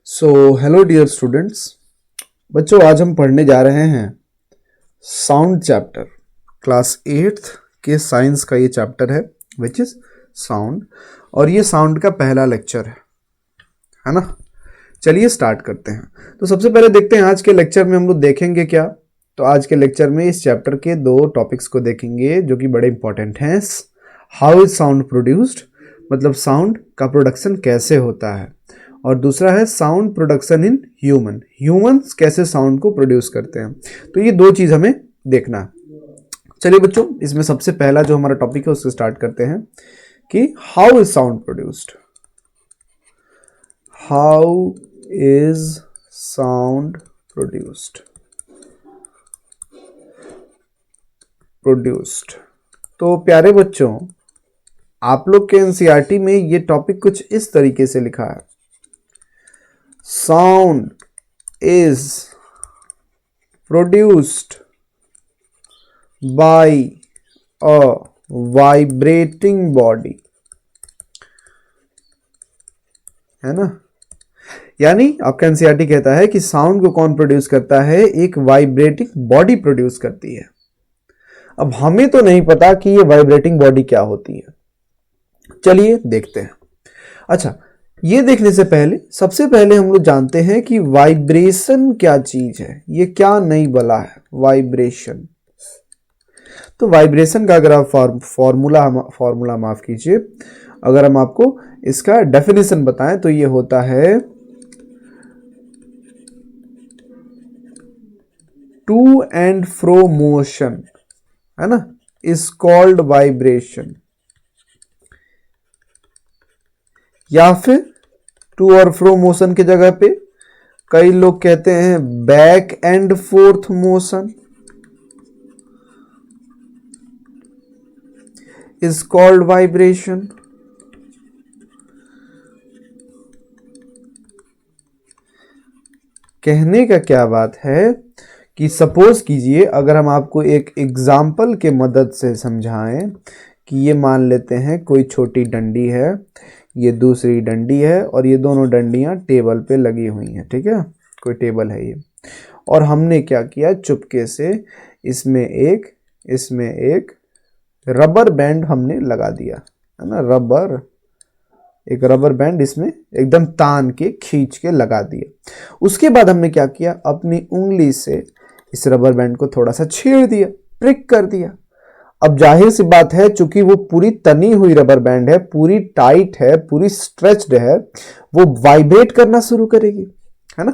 So hello dear students. बच्चों, आज हम पढ़ने जा रहे हैं साउंड चैप्टर। क्लास 8th के साइंस का ये चैप्टर है विच इज साउंड, और ये साउंड का पहला लेक्चर है ना। चलिए स्टार्ट करते हैं। तो सबसे पहले देखते हैं आज के लेक्चर में हम लोग देखेंगे क्या। तो आज के लेक्चर में इस चैप्टर के दो टॉपिक्स को देखेंगे जो कि बड़े इंपॉर्टेंट हैं। हाउ इज साउंड प्रोड्यूस्ड, मतलब साउंड का प्रोडक्शन कैसे होता है, और दूसरा है साउंड प्रोडक्शन इन ह्यूमंस कैसे साउंड को प्रोड्यूस करते हैं। तो ये दो चीज हमें देखना है। चलिए बच्चों, इसमें सबसे पहला जो हमारा टॉपिक है उससे स्टार्ट करते हैं कि how is sound produced. How is sound produced. तो प्यारे बच्चों, आप लोग के एनसीईआरटी में ये टॉपिक कुछ इस तरीके से लिखा है। Sound is produced by a vibrating body, है ना। यानी आपका एनसीईआरटी कहता है कि साउंड को कौन प्रोड्यूस करता है, एक वाइब्रेटिंग बॉडी प्रोड्यूस करती है। अब हमें तो नहीं पता कि ये वाइब्रेटिंग बॉडी क्या होती है, चलिए देखते हैं। अच्छा, ये देखने से पहले सबसे पहले हम लोग जानते हैं कि वाइब्रेशन क्या चीज है। ये क्या नई बला है वाइब्रेशन। तो वाइब्रेशन का अगर आप फॉर्मूला माफ कीजिए, अगर हम आपको इसका डेफिनेशन बताएं तो ये होता है टू एंड फ्रो मोशन, है ना, इज कॉल्ड वाइब्रेशन। या फिर टू और फ्रो मोशन की जगह पे कई लोग कहते हैं back and fourth motion is called vibration. कहने का क्या बात है कि सपोज कीजिए, अगर हम आपको एक एग्जाम्पल के मदद से समझाएं कि ये मान लेते हैं कोई छोटी डंडी है, ये दूसरी डंडी है, और ये दोनों डंडियां टेबल पे लगी हुई हैं, ठीक है, कोई टेबल है ये। और हमने क्या किया, चुपके से इसमें एक रबर बैंड हमने लगा दिया, है ना, एक रबर बैंड इसमें एकदम तान के खींच के लगा दिया। उसके बाद हमने क्या किया, अपनी उंगली से इस रबर बैंड को थोड़ा सा छेड़ दिया, प्रिक कर दिया। अब जाहिर सी बात है, चूंकि वो पूरी तनी हुई रबर बैंड है, पूरी टाइट है, पूरी स्ट्रेच्ड है, वो वाइब्रेट करना शुरू करेगी, है ना।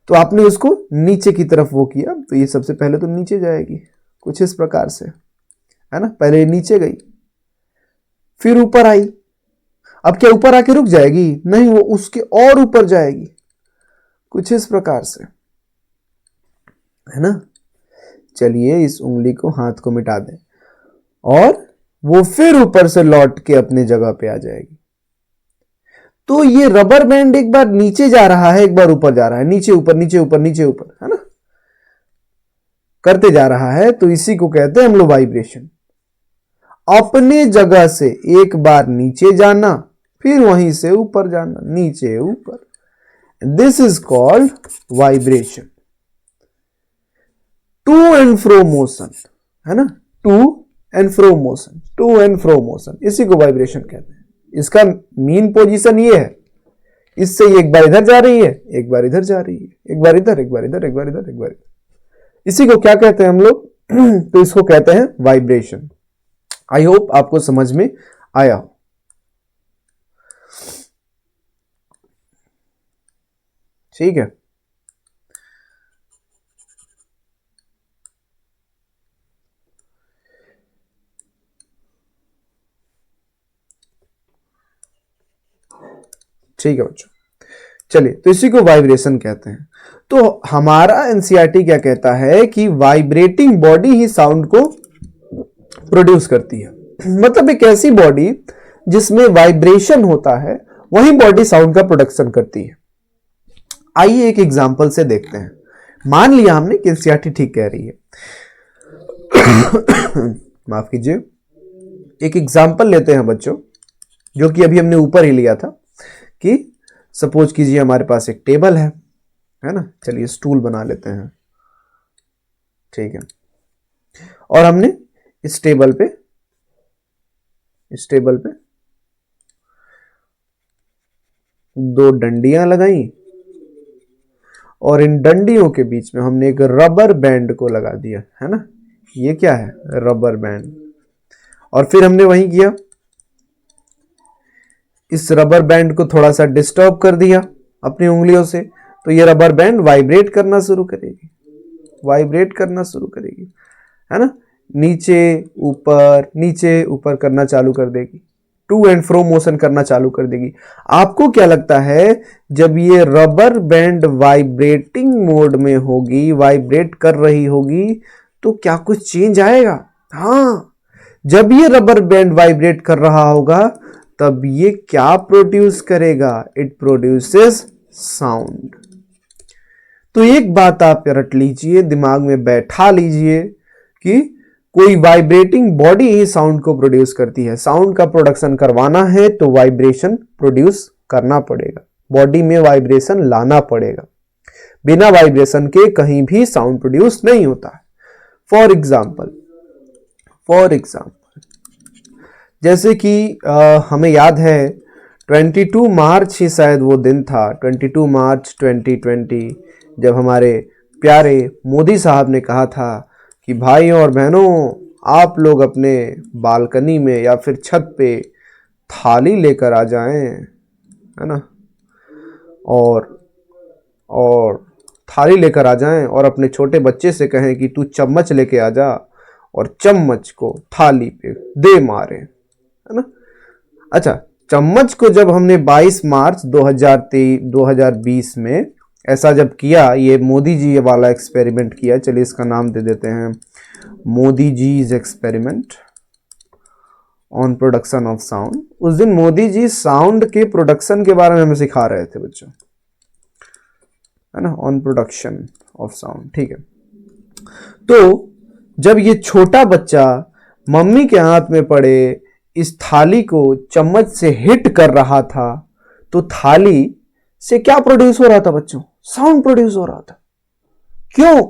तो आपने उसको नीचे की तरफ वो किया, तो ये सबसे पहले तो नीचे जाएगी कुछ इस प्रकार से, है ना। पहले नीचे गई, फिर ऊपर आई। अब क्या ऊपर आके रुक जाएगी? नहीं, वो उसके और ऊपर जाएगी कुछ इस प्रकार से, है ना। चलिए इस उंगली को, हाथ को मिटा दें, और वो फिर ऊपर से लौट के अपने जगह पे आ जाएगी। तो ये रबर बैंड एक बार नीचे जा रहा है, एक बार ऊपर जा रहा है, नीचे ऊपर नीचे ऊपर नीचे ऊपर, है ना, करते जा रहा है। तो इसी को कहते हैं हम लोग वाइब्रेशन। अपने जगह से एक बार नीचे जाना, फिर वहीं से ऊपर जाना, नीचे ऊपर, this is called vibration. To and fro motion, है ना, टू एंड फ्रो मोशन, इसी को वाइब्रेशन कहते हैं। इसका मीन पोजीशन ये है, इससे ये एक बार इधर जा रही है, एक बार इधर जा रही है, एक बार इधर, एक बार इधर, एक बार इधर, एक बार इधर। इसी को क्या कहते हैं हम लोग? तो इसको कहते हैं वाइब्रेशन। आई होप आपको समझ में आया हो। ठीक है, ठीक है बच्चों। चलिए, तो इसी को वाइब्रेशन कहते हैं। तो हमारा एनसीईआरटी क्या कहता है कि वाइब्रेटिंग बॉडी ही साउंड को प्रोड्यूस करती है। मतलब एक ऐसी बॉडी जिसमें वाइब्रेशन होता है, वही बॉडी साउंड का प्रोडक्शन करती है। आइए एक एग्जांपल से देखते हैं। मान लिया हमने कि एनसीईआरटी ठीक कह रही है। माफ कीजिए, एक एग्जांपल लेते हैं बच्चों, जो कि अभी हमने ऊपर ही लिया था कि सपोज कीजिए हमारे पास एक टेबल है ना, चलिए स्टूल बना लेते हैं, ठीक है। और हमने इस टेबल पे दो डंडियां लगाई और इन डंडियों के बीच में हमने एक रबर बैंड को लगा दिया, है ना। ये क्या है? Rubber band. और फिर हमने वही किया, इस रबर बैंड को थोड़ा सा डिस्टर्ब कर दिया अपनी उंगलियों से, तो ये रबर बैंड वाइब्रेट करना शुरू करेगी, है ना। नीचे ऊपर करना चालू कर देगी, टू एंड फ्रो मोशन करना चालू कर देगी। आपको क्या लगता है, जब ये रबर बैंड वाइब्रेटिंग मोड में होगी, वाइब्रेट कर रही होगी, तो क्या कुछ चेंज आएगा? हाँ, जब ये रबर बैंड वाइब्रेट कर रहा होगा तब ये क्या प्रोड्यूस करेगा? It produces sound. तो एक बात आप रट लीजिए, दिमाग में बैठा लीजिए कि कोई वाइब्रेटिंग बॉडी ही साउंड को प्रोड्यूस करती है। साउंड का प्रोडक्शन करवाना है तो वाइब्रेशन प्रोड्यूस करना पड़ेगा, बॉडी में वाइब्रेशन लाना पड़ेगा। बिना वाइब्रेशन के कहीं भी साउंड प्रोड्यूस नहीं होता है। फॉर एग्जाम्पल जैसे कि हमें याद है 22 मार्च ही शायद वो दिन था, 22 मार्च 2020, जब हमारे प्यारे मोदी साहब ने कहा था कि भाइयों और बहनों, आप लोग अपने बालकनी में या फिर छत पे थाली लेकर आ जाएं, है ना, और थाली लेकर आ जाएं और अपने छोटे बच्चे से कहें कि तू चम्मच लेके आ जा और चम्मच को थाली पे दे मारे, है ना। अच्छा, चम्मच को जब हमने 22 मार्च 2020 में ऐसा जब किया, ये मोदी जी ये वाला एक्सपेरिमेंट किया, चलिए इसका नाम दे देते हैं मोदी जीज experiment on production of sound. उस दिन मोदी जी साउंड के प्रोडक्शन के बारे में हमें सिखा रहे थे बच्चों, है ना, ऑन प्रोडक्शन ऑफ साउंड, ठीक है। तो जब ये छोटा बच्चा मम्मी के हाथ में पड़े इस थाली को चम्मच से हिट कर रहा था, तो थाली से क्या प्रोड्यूस हो रहा था बच्चों? साउंड प्रोड्यूस हो रहा था। क्यों?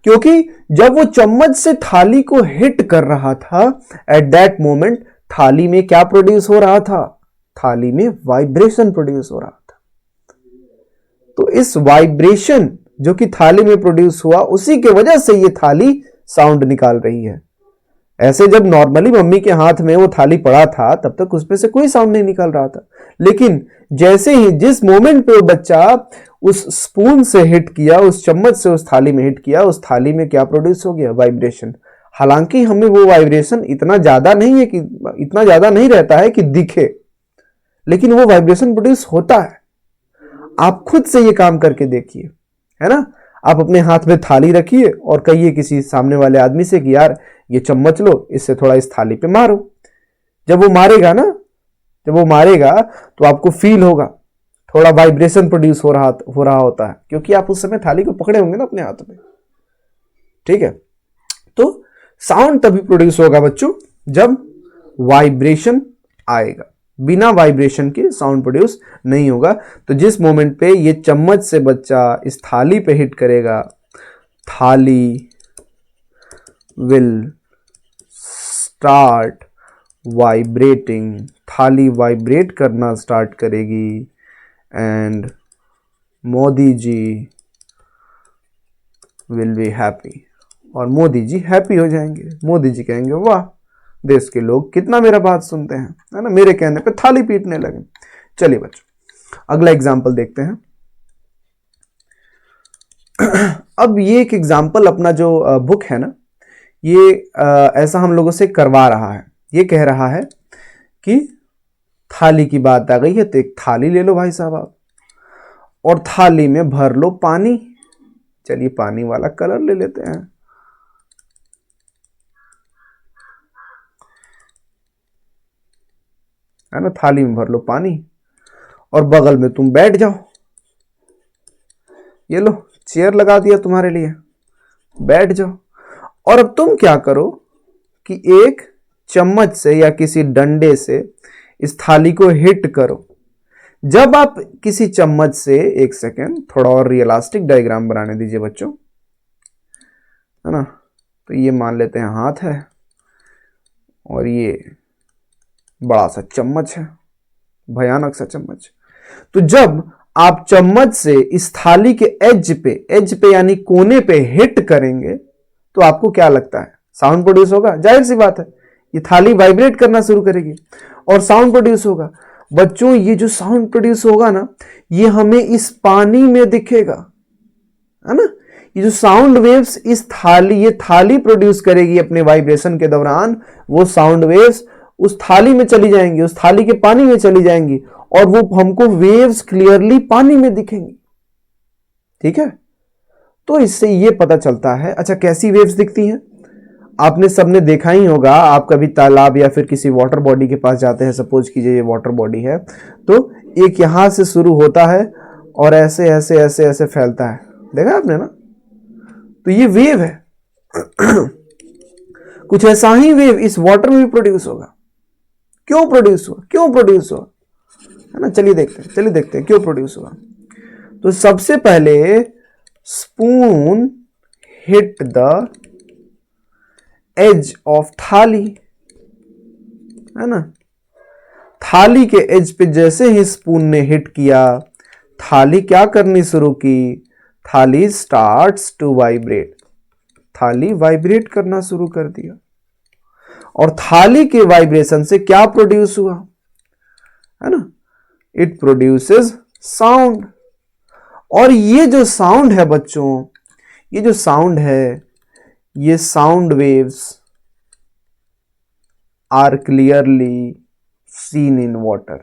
क्योंकि जब वो चम्मच से थाली को हिट कर रहा था, एट दैट मोमेंट थाली में क्या प्रोड्यूस हो रहा था? थाली में वाइब्रेशन प्रोड्यूस हो रहा था। तो इस वाइब्रेशन जो कि थाली में प्रोड्यूस हुआ, उसी के वजह से ये थाली साउंड निकाल रही है। ऐसे जब नॉर्मली मम्मी के हाथ में वो थाली पड़ा था तब तक उसमें से कोई साउंड नहीं निकल रहा था, लेकिन जैसे ही जिस मोमेंट पे वो बच्चा उस स्पून से हिट किया, उस चम्मच से उस थाली में हिट किया, उस थाली में क्या प्रोड्यूस हो गया? वाइब्रेशन। हालांकि हमें वो वाइब्रेशन इतना ज्यादा नहीं रहता है कि दिखे, लेकिन वो वाइब्रेशन प्रोड्यूस होता है। आप खुद से ये काम करके देखिए, है ना। आप अपने हाथ में थाली रखिए और कहिए किसी सामने वाले आदमी से कि यार ये चम्मच लो, इससे थोड़ा इस थाली पे मारो। जब वो मारेगा तो आपको फील होगा, थोड़ा वाइब्रेशन प्रोड्यूस हो रहा होता है, क्योंकि आप उस समय थाली को पकड़े होंगे ना अपने हाथ में, ठीक है। तो साउंड तभी प्रोड्यूस होगा बच्चों जब वाइब्रेशन आएगा, बिना वाइब्रेशन के साउंड प्रोड्यूस नहीं होगा। तो जिस मोमेंट पे ये चम्मच से बच्चा इस थाली पे हिट करेगा, थाली विल स्टार्ट वाइब्रेटिंग, थाली वाइब्रेट करना स्टार्ट करेगी, and Modi ji will be happy, और मोदी जी हैप्पी हो जाएंगे। मोदी जी कहेंगे वाह, देश के लोग कितना मेरा बात सुनते हैं, है ना, मेरे कहने पे थाली पीटने लगे। चलिए बच्चों, अगला एग्जाम्पल देखते हैं। अब ये एक एग्जाम्पल अपना जो बुक है ना, ये ऐसा हम लोगों से करवा रहा है। ये कह रहा है कि थाली की बात आ गई है तो एक थाली ले लो भाई साहब आप, और थाली में भर लो पानी। चलिए पानी वाला कलर ले लेते हैं, है ना। थाली में भर लो पानी और बगल में तुम बैठ जाओ। ये लो चेयर लगा दिया तुम्हारे लिए, बैठ जाओ। और अब तुम क्या करो कि एक चम्मच से या किसी डंडे से इस थाली को हिट करो। जब आप किसी चम्मच से, एक सेकेंड थोड़ा और रियलिस्टिक डायग्राम बनाने दीजिए बच्चों, है ना। तो ये मान लेते हैं हाथ है और ये बड़ा सा चम्मच है, भयानक सा चम्मच। तो जब आप चम्मच से इस थाली के एज पे यानी कोने पे हिट करेंगे तो आपको क्या लगता है, साउंड प्रोड्यूस होगा? जाहिर सी बात है, ये थाली वाइब्रेट करना शुरू करेगी और साउंड प्रोड्यूस होगा। बच्चों ये जो साउंड प्रोड्यूस होगा ना, ये हमें इस पानी में दिखेगा, है ना। ये जो साउंड वेव्स इस थाली, ये थाली प्रोड्यूस करेगी अपने वाइब्रेशन के दौरान, वो साउंड वेव्स उस थाली में चली जाएंगी, उस थाली के पानी में चली जाएंगी और वो हमको वेव्स क्लियरली पानी में दिखेंगी। ठीक है, तो इससे ये पता चलता है। अच्छा, कैसी वेव्स दिखती हैं? आपने सबने देखा ही होगा, आप कभी तालाब या फिर किसी वाटर बॉडी के पास जाते हैं, सपोज कीजिए ये वाटर बॉडी है, तो एक यहां से शुरू होता है और ऐसे ऐसे ऐसे ऐसे फैलता है, देखा आपने ना। तो ये वेव है। कुछ ऐसा ही वेव इस वाटर में भी प्रोड्यूस होगा। क्यों प्रोड्यूस हुआ, क्यों प्रोड्यूस हुआ, है ना। चलिए देखते हैं क्यों प्रोड्यूस हुआ। तो सबसे पहले spoon hit the edge of thali, है ना। थाली के एज पे जैसे ही स्पून ने हिट किया, थाली क्या करनी शुरू की, थाली स्टार्ट्स टू वाइब्रेट, थाली वाइब्रेट करना शुरू कर दिया। और थाली के वाइब्रेशन से क्या प्रोड्यूस हुआ, है ना, इट प्रोड्यूसेस साउंड। और ये जो साउंड है बच्चों, ये जो साउंड है, ये sound waves are clearly seen in water,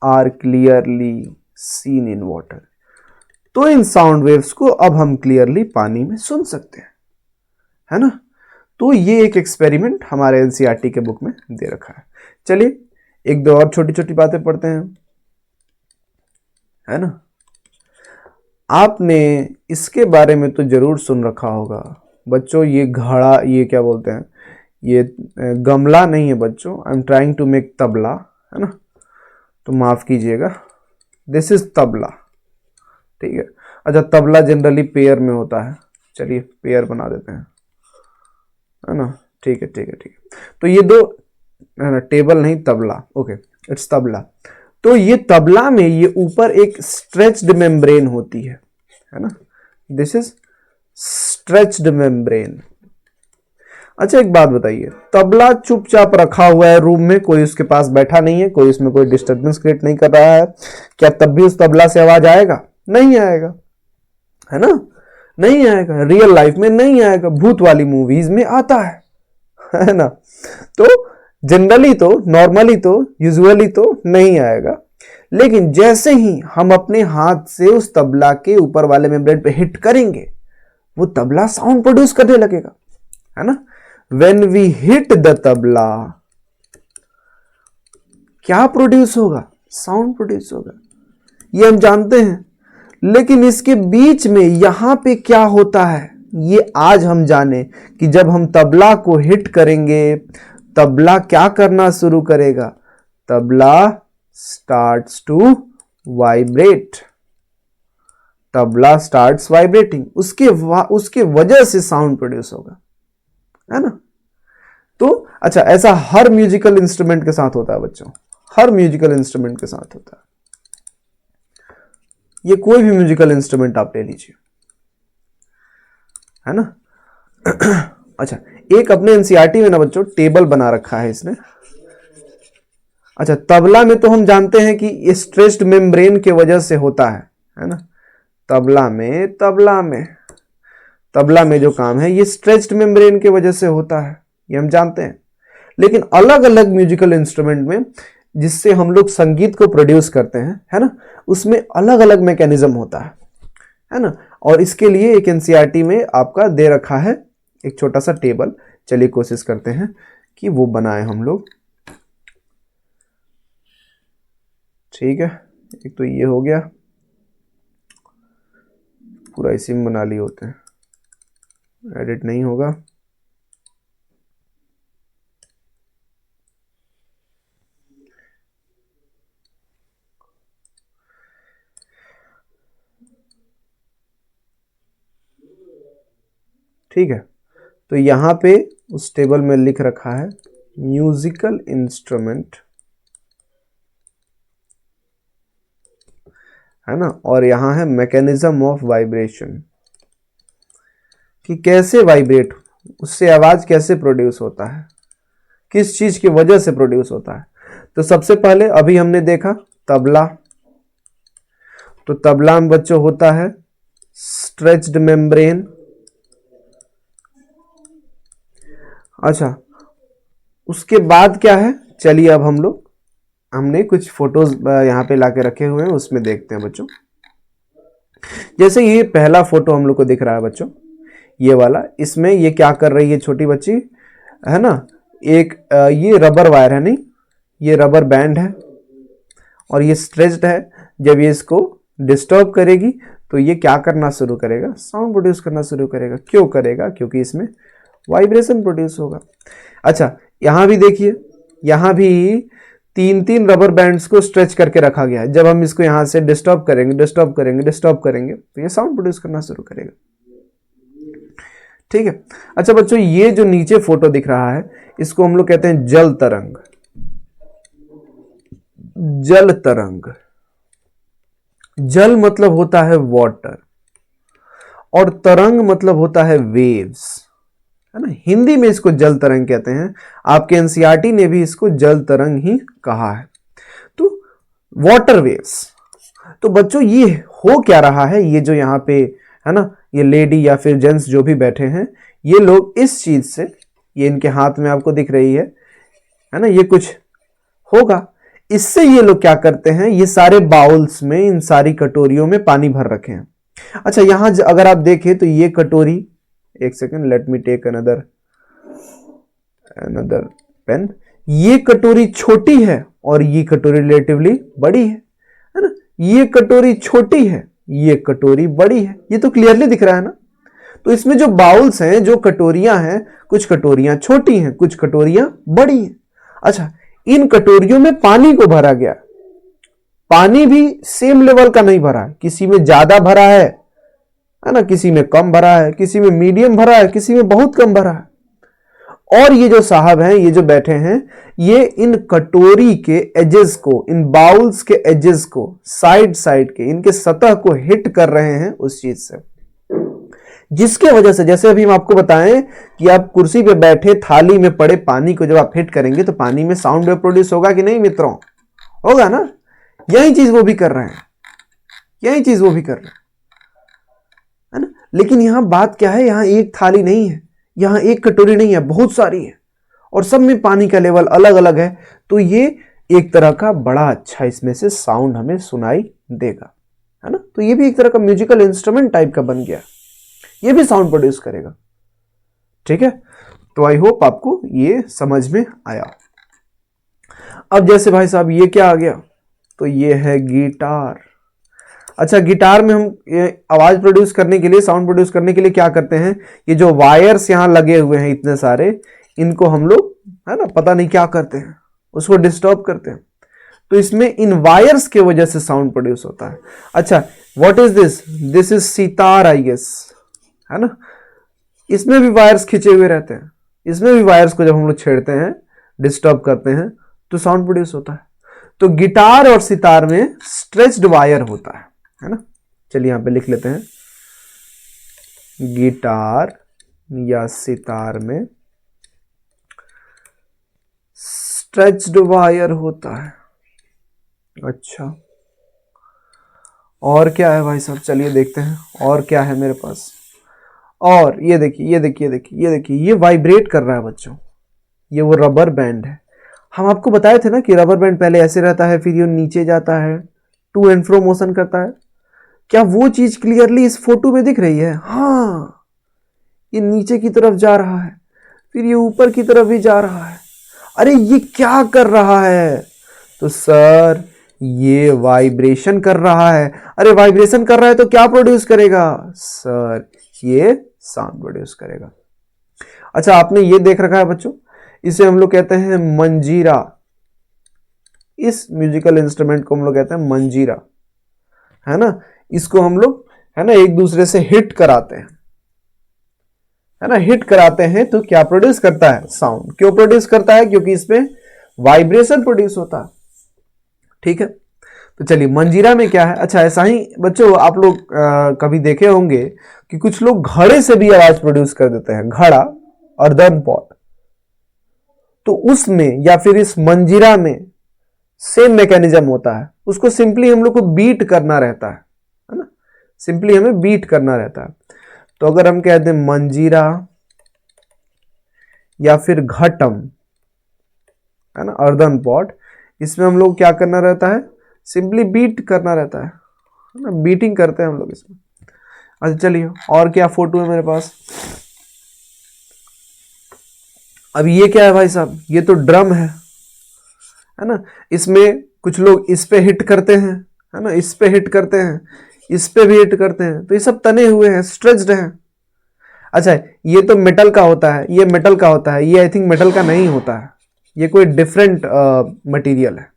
are clearly seen in water. तो इन साउंड वेव्स को अब हम क्लियरली पानी में सुन सकते हैं, है ना। तो ये एक एक्सपेरिमेंट हमारे एनसीईआरटी के बुक में दे रखा है। चलिए एक दो और छोटी छोटी बातें पढ़ते हैं, है ना। आपने इसके बारे में तो जरूर सुन रखा होगा बच्चों, ये घड़ा, ये क्या बोलते हैं, ये गमला नहीं है बच्चों, I am trying to make tabla, है ना, तो माफ कीजिएगा, दिस इज तबला। ठीक है, अच्छा तबला जनरली पेयर में होता है, चलिए पेयर बना देते हैं, है ना। ठीक है। तो ये दो, है ना, टेबल नहीं तबला, ओके इट्स तबला। तो ये तबला में ये ऊपर एक स्ट्रेच्ड मेम्ब्रेन होती है ना, दिस इज स्ट्रेच्ड मेम्ब्रेन। अच्छा एक बात बताइए, तबला चुपचाप रखा हुआ है रूम में, कोई उसके पास बैठा नहीं है, कोई उसमें कोई डिस्टर्बेंस क्रिएट नहीं कर रहा है, क्या तब भी उस तबला से आवाज आएगा? नहीं आएगा, है ना, नहीं आएगा। रियल लाइफ में नहीं आएगा, भूत वाली मूवीज में आता है ना। तो जनरली तो, नॉर्मली तो, यूजुअली तो नहीं आएगा। लेकिन जैसे ही हम अपने हाथ से उस तबला के ऊपर वाले मेम्ब्रेन पे हिट करेंगे, वो तबला साउंड प्रोड्यूस करने लगेगा, है ना। When we hit the tabla, क्या प्रोड्यूस होगा? साउंड प्रोड्यूस होगा, ये हम जानते हैं। लेकिन इसके बीच में यहां पे क्या होता है, ये आज हम जाने कि जब हम तबला को हिट करेंगे, तबला क्या करना शुरू करेगा, tabla starts to vibrate, tabla starts vibrating, उसके वजह से साउंड प्रोड्यूस होगा, है ना। तो अच्छा, ऐसा हर म्यूजिकल इंस्ट्रूमेंट के साथ होता है बच्चों, हर म्यूजिकल इंस्ट्रूमेंट के साथ होता है। ये कोई भी म्यूजिकल इंस्ट्रूमेंट आप ले लीजिए, है ना। अच्छा, एक अपने एनसीईआरटी में ना बच्चों टेबल बना रखा है इसने। अच्छा, तबला में तो हम जानते हैं कि स्ट्रेच्ड मेम्ब्रेन के वजह से होता है ना। तबला में जो काम है ये स्ट्रेच्ड मेम्ब्रेन के वजह से होता है, ये हम जानते हैं। लेकिन अलग अलग म्यूजिकल इंस्ट्रूमेंट में जिससे हम लोग संगीत को प्रोड्यूस करते हैं, है ना, उसमें अलग अलग मैकेनिज्म होता है ना। और इसके लिए एक एनसीईआरटी में आपका दे रखा है एक छोटा सा टेबल। चलिए कोशिश करते हैं कि वो बनाए हम लोग। ठीक है, एक तो ये हो गया, पूरा इसी में बना लिए होते हैं, एडिट नहीं होगा। ठीक है, तो यहाँ पे उस टेबल में लिख रखा है म्यूजिकल इंस्ट्रूमेंट, है ना, और यहाँ है मैकेनिज्म ऑफ वाइब्रेशन, कि कैसे वाइब्रेट, उससे आवाज कैसे प्रोड्यूस होता है, किस चीज की वजह से प्रोड्यूस होता है। तो सबसे पहले अभी हमने देखा तबला, तो तबला में बच्चों होता है स्ट्रेच्ड मेम्ब्रेन। अच्छा, उसके बाद क्या है, चलिए अब हमने कुछ फोटोज यहाँ पे लाके रखे हुए हैं, उसमें देखते हैं बच्चों। जैसे ये पहला फोटो हम लोग को दिख रहा है बच्चों, ये वाला, इसमें ये क्या कर रही है छोटी बच्ची, है ना, एक ये रबर वायर है, नहीं ये रबर बैंड है और ये स्ट्रेच्ड है। जब ये इसको डिस्टर्ब करेगी तो ये क्या करना शुरू करेगा, साउंड प्रोड्यूस करना शुरू करेगा। क्यों करेगा, क्योंकि इसमें वाइब्रेशन प्रोड्यूस होगा। अच्छा, यहां भी देखिए, यहां भी तीन तीन रबर बैंड्स को स्ट्रेच करके रखा गया है। जब हम इसको यहां से डिस्टर्ब करेंगे तो ये साउंड प्रोड्यूस करना शुरू करेगा। ठीक है। अच्छा बच्चों, ये जो नीचे फोटो दिख रहा है इसको हम लोग कहते हैं जल तरंग। जल तरंग, जल मतलब होता है वाटर और तरंग मतलब होता है वेव्स, है ना। हिंदी में इसको जल तरंग कहते हैं, आपके एनसीईआरटी ने भी इसको जल तरंग ही कहा है। तो वाटर वेव्स, तो बच्चों ये हो क्या रहा है, ये जो यहाँ पे है ना, ये लेडी या फिर जेंट्स जो भी बैठे हैं, ये लोग इस चीज से, ये इनके हाथ में आपको दिख रही है ना, ये कुछ होगा, इससे ये लोग क्या करते हैं, ये सारे बाउल्स में, इन सारी कटोरियों में पानी भर रखे हैं। अच्छा, यहां अगर आप देखें तो ये कटोरी, एक second, let me take another pen. ये कटोरी छोटी है और ये कटोरी रिलेटिवली बड़ी है ना। ये कटोरी छोटी है, ये कटोरी बड़ी है, ये तो क्लियरली दिख रहा है ना। तो इसमें जो बाउल्स हैं, जो कटोरियां हैं, कुछ कटोरियां छोटी हैं, कुछ कटोरियां बड़ी हैं। अच्छा, इन कटोरियों में पानी को भरा गया, पानी भी सेम लेवल का नहीं भरा है, किसी में ज्यादा भरा है ना, किसी में कम भरा है, किसी में मीडियम भरा है, किसी में बहुत कम भरा है। और ये जो साहब हैं, ये जो बैठे हैं, ये इन कटोरी के एजेस को, इन बाउल्स के एजेस को, साइड साइड के, इनके सतह को हिट कर रहे हैं उस चीज से, जिसके वजह से, जैसे अभी हम आपको बताएं कि आप कुर्सी पे बैठे थाली में पड़े पानी को जब आप हिट करेंगे तो पानी में साउंड वेव प्रोड्यूस होगा कि नहीं मित्रों, होगा ना। यही चीज वो भी कर रहे हैं, यही चीज वो भी कर रहे हैं, है ना। लेकिन यहां बात क्या है, यहां एक थाली नहीं है, यहां एक कटोरी नहीं है, बहुत सारी है और सब में पानी का लेवल अलग अलग है। तो ये एक तरह का बड़ा अच्छा इसमें से साउंड हमें सुनाई देगा, है ना। तो ये भी एक तरह का म्यूजिकल इंस्ट्रूमेंट टाइप का बन गया, ये भी साउंड प्रोड्यूस करेगा। ठीक है, तो आई होप आपको ये समझ में आया। अब जैसे भाई साहब ये क्या आ गया, तो ये है गिटार। अच्छा, गिटार में हम ये आवाज प्रोड्यूस करने के लिए, साउंड प्रोड्यूस करने के लिए क्या करते हैं, ये जो वायर्स यहां लगे हुए हैं इतने सारे, इनको हम लोग, है ना, पता नहीं क्या करते हैं, उसको डिस्टर्ब करते हैं। तो इसमें इन वायर्स के वजह से साउंड प्रोड्यूस होता है। अच्छा, what is this, this is sitar I guess, है ना। इसमें भी वायर्स खिंचे हुए रहते हैं, इसमें भी वायर्स को जब हम लोग छेड़ते हैं, डिस्टर्ब करते हैं, तो साउंड प्रोड्यूस होता है। तो गिटार और सितार में स्ट्रेच्ड वायर होता है ना। चलिए यहां पे लिख लेते हैं, गिटार या सितार में स्ट्रेच्ड वायर होता है। अच्छा, और क्या है भाई साहब, चलिए देखते हैं और क्या है मेरे पास। और ये देखिए, ये देखिए, ये देखिए, ये देखिए, ये वाइब्रेट कर रहा है बच्चों, ये वो रबर बैंड है। हम आपको बताए थे ना कि रबर बैंड पहले ऐसे रहता है, फिर ये नीचे जाता है, टू एंड फ्रो मोशन करता है। क्या वो चीज क्लियरली इस फोटो में दिख रही है? हाँ, ये नीचे की तरफ जा रहा है, फिर ये ऊपर की तरफ भी जा रहा है। अरे ये क्या कर रहा है? तो सर ये वाइब्रेशन कर रहा है। अरे वाइब्रेशन कर रहा है तो क्या प्रोड्यूस करेगा? सर ये साउंड प्रोड्यूस करेगा। अच्छा, आपने ये देख रखा है बच्चों, इसे हम लोग कहते हैं मंजीरा। इस म्यूजिकल इंस्ट्रूमेंट को हम लोग कहते हैं मंजीरा, है ना। इसको हम लोग, है ना, एक दूसरे से हिट कराते हैं, है ना, हिट कराते हैं तो क्या प्रोड्यूस करता है? साउंड। क्यों प्रोड्यूस करता है? क्योंकि इसमें वाइब्रेशन प्रोड्यूस होता है। ठीक है, तो चलिए मंजीरा में क्या है। अच्छा, ऐसा ही बच्चों आप लोग कभी देखे होंगे कि कुछ लोग घड़े से भी आवाज प्रोड्यूस कर देते हैं, घड़ा, अर्दन पॉट। तो उसमें या फिर इस मंजीरा में सेम मैकेनिज्म होता है। उसको सिंपली हम लोग को बीट करना रहता है ना, सिंपली हमें बीट करना रहता है। तो अगर हम कहते हैं मंजीरा या फिर घटम, है ना, अर्दन पॉट, इसमें हम लोग क्या करना रहता है? सिंपली बीट करना रहता है ना, बीटिंग करते हैं हम लोग इसमें। अच्छा चलिए, और क्या फोटो है मेरे पास? अब ये क्या है भाई साहब? ये तो ड्रम है ना। इसमें कुछ लोग इस पे हिट करते हैं, है ना, इस पे हिट करते हैं, इस पे भी हिट करते हैं, तो ये सब तने हुए हैं, स्ट्रेच्ड हैं। अच्छा, ये तो मेटल का होता है, ये मेटल का होता है, ये आई थिंक मेटल का नहीं होता है, ये कोई डिफरेंट मटेरियल है।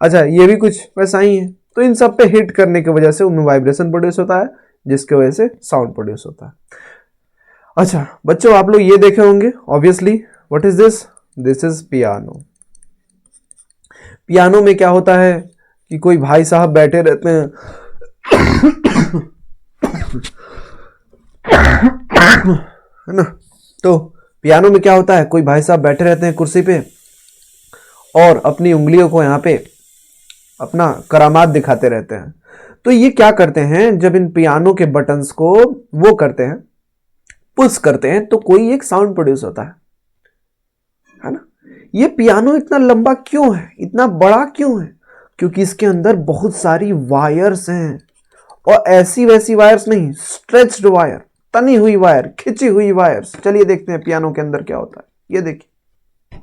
अच्छा, ये भी कुछ वैसा ही है। तो इन सब पे हिट करने की वजह से उनमें वाइब्रेशन प्रोड्यूस होता है, जिसकी वजह से साउंड प्रोड्यूस होता है। अच्छा बच्चों, आप लोग ये देखे होंगे obviously, what is this? This is piano. Piano में क्या होता है कि कोई भाई साहब बैठे रहते हैं है ना। तो पियानो में क्या होता है? कोई भाई साहब बैठे रहते हैं कुर्सी पे और अपनी उंगलियों को यहाँ पे अपना करामात दिखाते रहते हैं। तो ये क्या करते हैं, जब इन पियानो के बटन्स को वो करते हैं, पुश करते हैं, तो कोई एक साउंड प्रोड्यूस होता है ना। ये पियानो इतना लंबा क्यों है, इतना बड़ा क्यों है? क्योंकि इसके अंदर बहुत सारी वायर्स हैं, और ऐसी वैसी वायर्स नहीं, स्ट्रेच्ड वायर, तनी हुई वायर, खिंची हुई वायर्स। चलिए देखते हैं पियानो के अंदर क्या होता है। ये देखिए,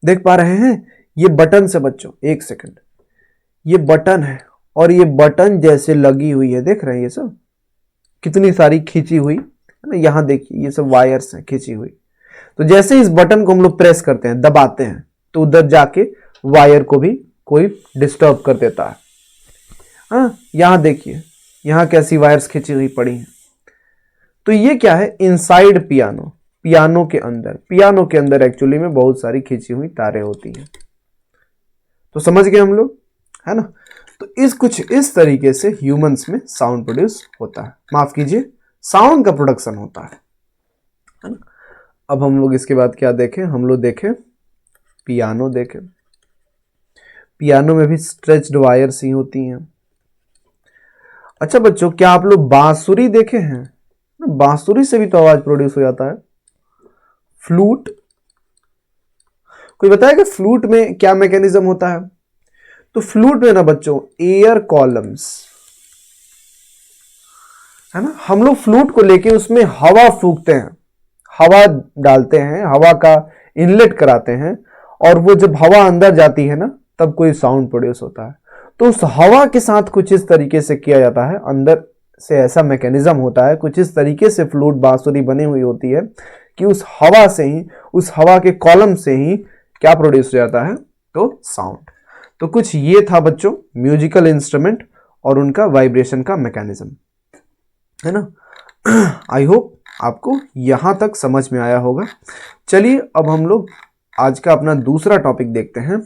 देख पा रहे हैं? ये बटन से बच्चों, एक सेकंड, ये बटन है और ये बटन जैसे लगी हुई है, देख रहे हैं ये सब कितनी सारी खींची हुई है ना। यहां देखिए ये सब वायर्स हैं खींची हुई। तो जैसे इस बटन को हम लोग प्रेस करते हैं, दबाते हैं, तो उधर जाके वायर को भी कोई डिस्टर्ब कर देता है। हाँ, यहां देखिए, यहां कैसी वायर्स खींची हुई पड़ी हैं। तो ये क्या है? इनसाइड पियानो, पियानो के अंदर, पियानो के अंदर एक्चुअली में बहुत सारी खींची हुई तारें होती हैं। तो समझ गए हम लोग, है ना। तो कुछ इस तरीके से ह्यूमंस में साउंड प्रोड्यूस होता है, माफ कीजिए, साउंड का प्रोडक्शन होता है ना। अब हम लोग इसके बाद क्या देखें? हम लोग देखें पियानो, देखें पियानो में भी स्ट्रेच्ड वायर्स ही होती हैं। अच्छा बच्चों, क्या आप लोग बांसुरी देखे हैं? बांसुरी से भी तो आवाज प्रोड्यूस हो जाता है। फ्लूट, कोई बताएगा फ्लूट में क्या मैकेनिज्म होता है? तो फ्लूट में ना बच्चों, एयर कॉलम्स, है ना, हम लोग फ्लूट को लेके उसमें हवा फूंकते हैं, हवा डालते हैं, हवा का इनलेट कराते हैं, और वो जब हवा अंदर जाती है ना, तब कोई साउंड प्रोड्यूस होता है। तो उस हवा के साथ कुछ इस तरीके से किया जाता है, अंदर से ऐसा मैकेनिज्म होता है, कुछ इस तरीके से फ्लूट बांसुरी बनी हुई होती है कि उस हवा से ही, उस हवा के कॉलम से ही क्या प्रोड्यूस हो जाता है? तो साउंड। तो कुछ ये था बच्चों म्यूजिकल इंस्ट्रूमेंट और उनका वाइब्रेशन का मैकेनिज्म, है ना। आई होप आपको यहां तक समझ में आया होगा। चलिए अब हम लोग आज का अपना दूसरा टॉपिक देखते हैं,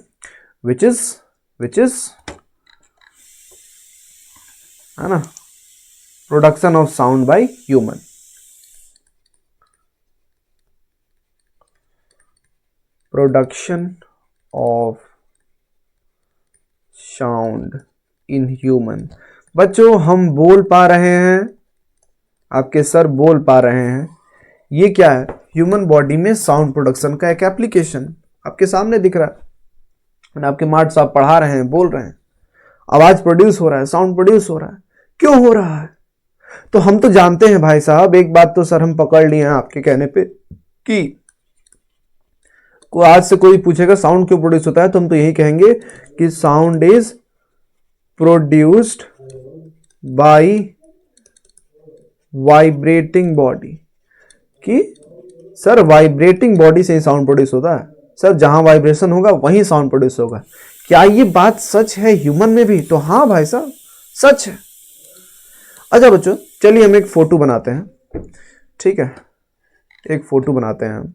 विच इज है ना, production of sound by human. Production of sound in human. बच्चों हम बोल पा रहे हैं, आपके सर बोल पा रहे हैं, ये क्या है? ह्यूमन बॉडी में साउंड प्रोडक्शन का एक एप्लीकेशन आपके सामने दिख रहा है। आपके मार्ट साहब पढ़ा रहे हैं, बोल रहे हैं, आवाज प्रोड्यूस हो रहा है, साउंड प्रोड्यूस हो रहा है। क्यों हो रहा है? तो हम तो जानते हैं भाई साहब, एक बात तो सर हम पकड़ लिए हैं आपके कहने पे, कि को आज से कोई पूछेगा साउंड क्यों प्रोड्यूस होता है, तो हम तो यही कहेंगे कि sound is produced by vibrating body. कि सर वाइब्रेटिंग बॉडी से ही साउंड प्रोड्यूस होता है। सर जहां वाइब्रेशन होगा वहीं साउंड प्रोड्यूस होगा। क्या ये बात सच है ह्यूमन में भी? तो हाँ भाई साहब, सच है। अच्छा बच्चों, चलिए हम एक फोटो बनाते हैं। ठीक है, एक फोटो बनाते हैं हम।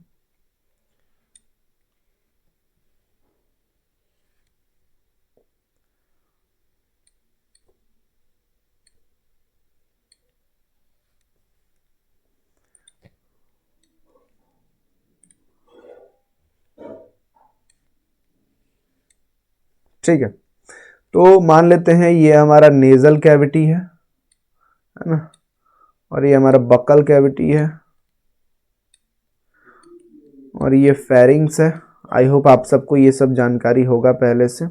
ठीक है, तो मान लेते हैं ये हमारा नेजल कैविटी है ना, और ये हमारा बकल कैविटी है, और ये फेरिंग्स है। आई होप आप सबको ये सब जानकारी होगा पहले से।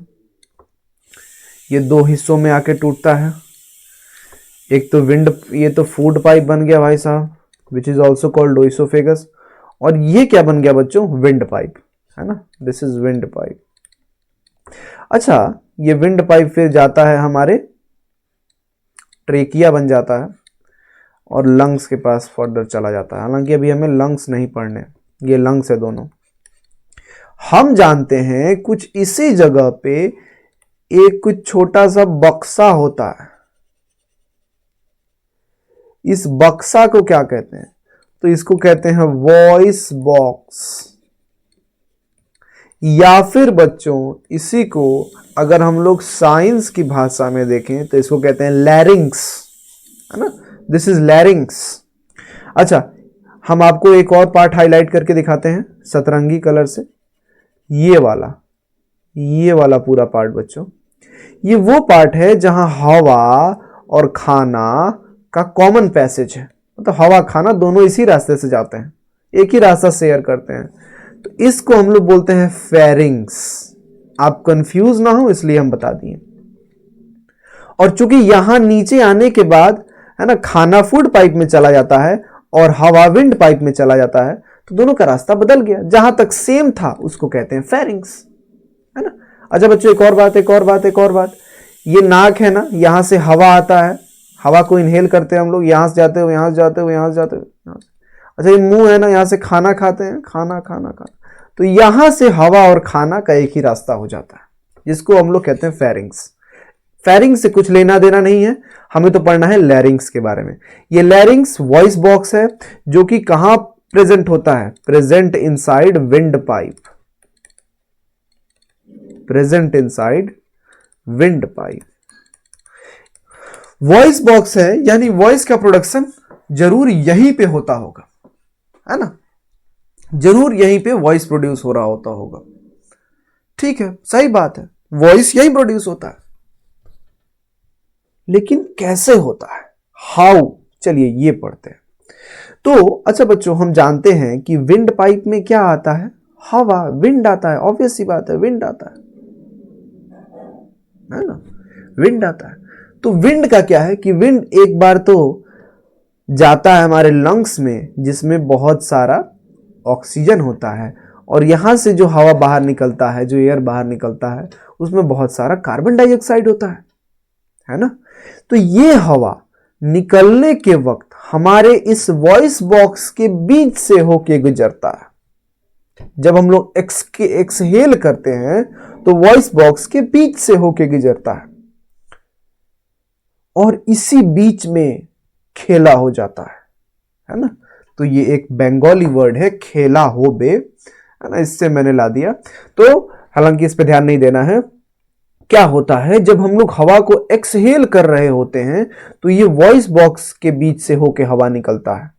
ये दो हिस्सों में आके टूटता है। एक तो ये तो फूड पाइप बन गया भाई साहब, which is also called oesophagus. और ये क्या बन गया बच्चों? विंड पाइप, है ना, दिस इज विंड पाइप। अच्छा, ये विंड पाइप फिर जाता है हमारे ट्रेकिया बन जाता है और लंग्स के पास फर्दर चला जाता है। हालांकि अभी हमें लंग्स नहीं पढ़ने, ये लंग्स है दोनों। हम जानते हैं कुछ इसी जगह पे एक कुछ छोटा सा बक्सा होता है। इस बक्सा को क्या कहते हैं? तो इसको कहते हैं वॉइस बॉक्स, या फिर बच्चों इसी को अगर हम लोग साइंस की भाषा में देखें तो इसको कहते हैं लैरिंग्स, है ना, दिस इज लैरिंग्स। अच्छा, हम आपको एक और पार्ट हाईलाइट करके दिखाते हैं सतरंगी कलर से। ये वाला पूरा पार्ट बच्चों, ये वो पार्ट है जहां हवा और खाना का कॉमन पैसेज है। मतलब हवा खाना दोनों इसी रास्ते से जाते हैं, एक ही रास्ता शेयर करते हैं। तो इसको हम लोग बोलते हैं फेरिंग्स। आप कंफ्यूज ना हो इसलिए हम बता दिए। और चूंकि यहां नीचे आने के बाद, है ना, खाना फूड पाइप में चला जाता है और हवा विंड पाइप में चला जाता है, तो दोनों का रास्ता बदल गया। जहां तक सेम था उसको कहते हैं फेरिंग्स, है ना। अच्छा बच्चों, एक और बात, ये नाक है ना, यहां से हवा आता है, हवा को इनहेल करते हैं हम लोग, यहां से जाते हो, यहां से जाते हो, यहां से जाते हो। अच्छा, ये मुंह है ना, यहां से खाना खाते हैं, खाना, तो यहां से हवा और खाना का एक ही रास्ता हो जाता है, जिसको हम लोग कहते हैं फेरिंग्स। फेरिंग्स से कुछ लेना देना नहीं है, हमें तो पढ़ना है लैरिंग्स के बारे में। ये लैरिंग्स वॉइस बॉक्स है जो कि कहां प्रेजेंट होता है? Present inside wind pipe, present inside wind pipe. Voice box है, यानी वॉइस का प्रोडक्शन जरूर यहीं पे होता होगा, है ना, जरूर यहीं पे वॉइस प्रोड्यूस हो रहा होगा। ठीक है, सही बात है, वॉइस यहीं प्रोड्यूस होता है। लेकिन कैसे होता है, हाउ? चलिए ये पढ़ते हैं। तो अच्छा बच्चों, हम जानते हैं कि विंड पाइप में क्या आता है? हवा, विंड आता है, ऑब्वियस सी बात है, विंड आता है ना, विंड आता है। तो विंड का क्या है कि विंड एक बार तो जाता है हमारे लंग्स में, जिसमें बहुत सारा ऑक्सीजन होता है, और यहां से जो हवा बाहर निकलता है, जो एयर बाहर निकलता है, उसमें बहुत सारा कार्बन डाइऑक्साइड होता है ना। तो ये हवा निकलने के वक्त हमारे इस वॉइस बॉक्स के बीच से होके गुजरता है। जब हम लोग एक्सहेल करते हैं तो वॉइस बॉक्स के बीच से होके गुजरता है, और इसी बीच में खेला हो जाता है ना। तो ये एक बंगाली वर्ड है, खेला हो बे, है ना, इससे मैंने ला दिया। तो हालांकि इस पे ध्यान नहीं देना है। क्या होता है जब हम लोग हवा को एक्सहेल कर रहे होते हैं तो ये वॉइस बॉक्स के बीच से होके हवा निकलता है,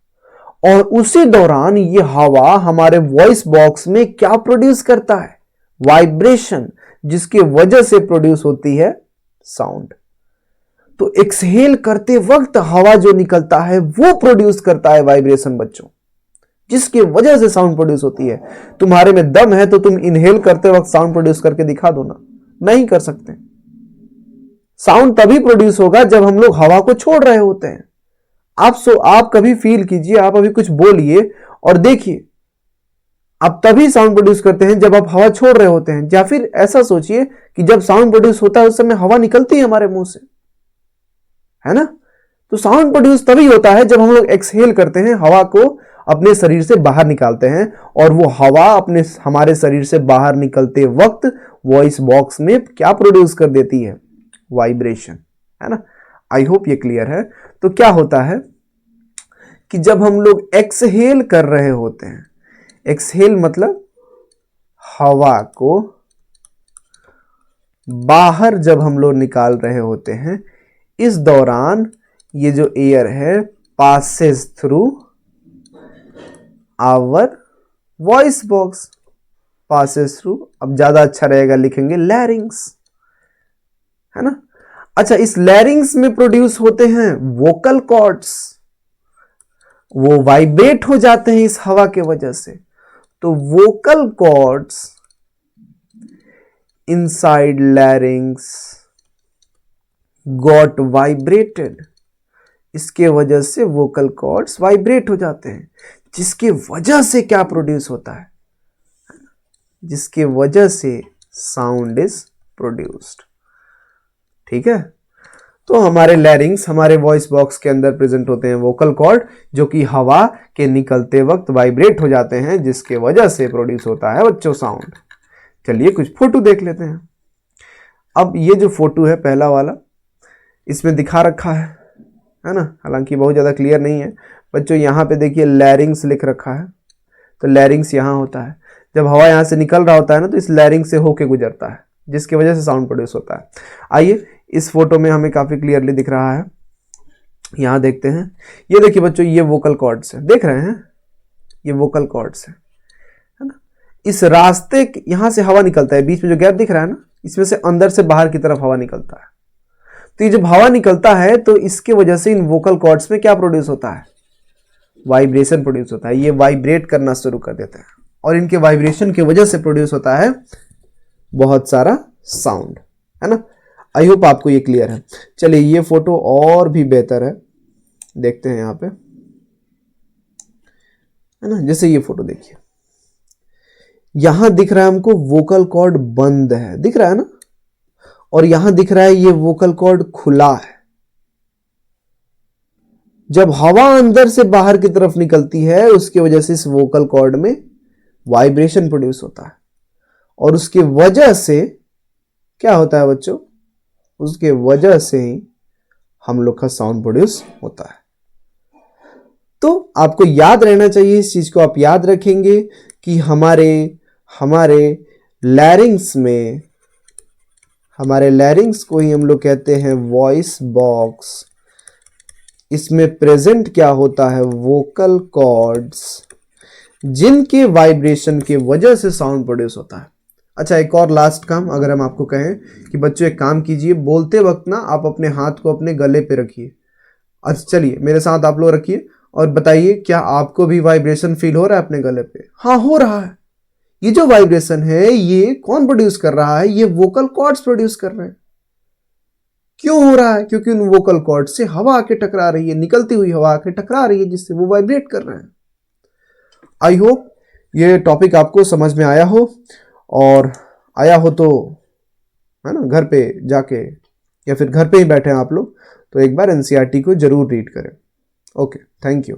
और उसी दौरान ये हवा हमारे वॉइस बॉक्स में क्या प्रोड्यूस करता है? वाइब्रेशन, जिसकी वजह से प्रोड्यूस होती है साउंड। तो एक्सहेल करते वक्त हवा जो निकलता है वो प्रोड्यूस करता है वाइब्रेशन बच्चों, जिसकी वजह से साउंड प्रोड्यूस होती है। तुम्हारे में दम है तो तुम इनहेल करते वक्त साउंड प्रोड्यूस करके दिखा दो ना, नहीं कर सकते। साउंड तभी प्रोड्यूस होगा जब हम लोग हवा को छोड़ रहे होते हैं। आप कभी फील कीजिए, आप अभी कुछ बोलिए और देखिए, आप तभी साउंड प्रोड्यूस करते हैं जब आप हवा छोड़ रहे होते हैं। या फिर ऐसा सोचिए कि जब साउंड प्रोड्यूस होता है उस समय हवा निकलती है हमारे मुंह से, है ना। तो साउंड प्रोड्यूस तभी होता है जब हम लोग एक्सहेल करते हैं, हवा को अपने शरीर से बाहर निकालते हैं, और वो हवा हमारे शरीर से बाहर निकलते वक्त वॉइस बॉक्स में क्या प्रोड्यूस कर देती है? वाइब्रेशन, है ना। आई होप ये क्लियर है। तो क्या होता है कि जब हम लोग एक्सहेल कर रहे होते हैं, एक्सहेल मतलब हवा को बाहर जब हम लोग निकाल रहे होते हैं, इस दौरान ये जो एयर है passes through our voice box, passes through, अब ज्यादा अच्छा रहेगा लिखेंगे लैरिंग्स, है ना। अच्छा, इस लैरिंग्स में प्रोड्यूस होते हैं वोकल कॉर्ड्स, वो वाइब्रेट हो जाते हैं इस हवा के वजह से। तो vocal cords inside लैरिंग्स got vibrated, इसके वजह से वोकल कॉर्ड्स वाइब्रेट हो जाते हैं, जिसके वजह से क्या प्रोड्यूस होता है, जिसके वजह से साउंड इज प्रोड्यूस्ड। ठीक है, तो हमारे लैरिंग्स हमारे वॉइस बॉक्स के अंदर प्रेजेंट होते हैं वोकल कॉर्ड, जो कि हवा के निकलते वक्त वाइब्रेट हो जाते हैं, जिसके वजह से प्रोड्यूस होता है बच्चों साउंड। चलिए कुछ फोटो देख लेते हैं। अब ये जो फोटो है पहला वाला, इसमें दिखा रखा है ना, हालांकि बहुत ज़्यादा क्लियर नहीं है बच्चों। यहाँ पे देखिए लैरिंग्स लिख रखा है, तो लैरिंग्स यहाँ होता है। जब हवा यहाँ से निकल रहा होता है ना, तो इस लैरिंग से होके गुजरता है, जिसकी वजह से साउंड प्रोड्यूस होता है। आइए इस फोटो में हमें काफ़ी क्लियरली दिख रहा है, यहाँ देखते हैं। ये देखिए बच्चों, ये वोकल कॉर्ड्स है, देख रहे हैं, ये वोकल कॉर्ड्स है ना। इस रास्ते यहाँ से हवा निकलता है, बीच में जो गैप दिख रहा है ना, इसमें से अंदर से बाहर की तरफ हवा निकलता है। तो ये जब हवा निकलता है तो इसके वजह से इन वोकल कॉर्ड्स में क्या प्रोड्यूस होता है, वाइब्रेशन प्रोड्यूस होता है। ये वाइब्रेट करना शुरू कर देते हैं और इनके वाइब्रेशन की वजह से प्रोड्यूस होता है बहुत सारा साउंड, है ना। आई होप आपको ये क्लियर है। चलिए ये फोटो और भी बेहतर है, देखते हैं यहाँ पे, है ना। जैसे ये फोटो देखिए, यहां दिख रहा है हमको वोकल कॉर्ड बंद है, दिख रहा है ना, और यहां दिख रहा है ये वोकल कॉर्ड खुला है। जब हवा अंदर से बाहर की तरफ निकलती है, उसकी वजह से इस वोकल कॉर्ड में वाइब्रेशन प्रोड्यूस होता है, और उसके वजह से क्या होता है बच्चों, उसके वजह से ही हम लोग का साउंड प्रोड्यूस होता है। तो आपको याद रहना चाहिए, इस चीज को आप याद रखेंगे कि हमारे लैरिंग्स को ही हम लोग कहते हैं वॉइस बॉक्स। इसमें प्रेजेंट क्या होता है, वोकल कॉर्ड्स, जिनके वाइब्रेशन के वजह से साउंड प्रोड्यूस होता है। अच्छा, एक और लास्ट काम, अगर हम आपको कहें कि बच्चों एक काम कीजिए, बोलते वक्त ना आप अपने हाथ को अपने गले पे रखिए। अच्छा चलिए मेरे साथ आप लोग रखिए और बताइए, क्या आपको भी वाइब्रेशन फील हो रहा है अपने गले पे? हाँ, हो रहा है। ये जो वाइब्रेशन है ये कौन प्रोड्यूस कर रहा है, ये वोकल कॉर्ड्स प्रोड्यूस कर रहे हैं। क्यों हो रहा है? क्योंकि उन वोकल कॉर्ड से हवा आके टकरा रही है, निकलती हुई हवा आके टकरा रही है, जिससे वो वाइब्रेट कर रहे हैं। आई होप ये टॉपिक आपको समझ में आया हो, और आया हो तो, है ना, घर पे जाके या फिर घर पे ही बैठे हैं आप लोग, तो एक बार एनसीईआरटी को जरूर रीड करें। Okay, thank you.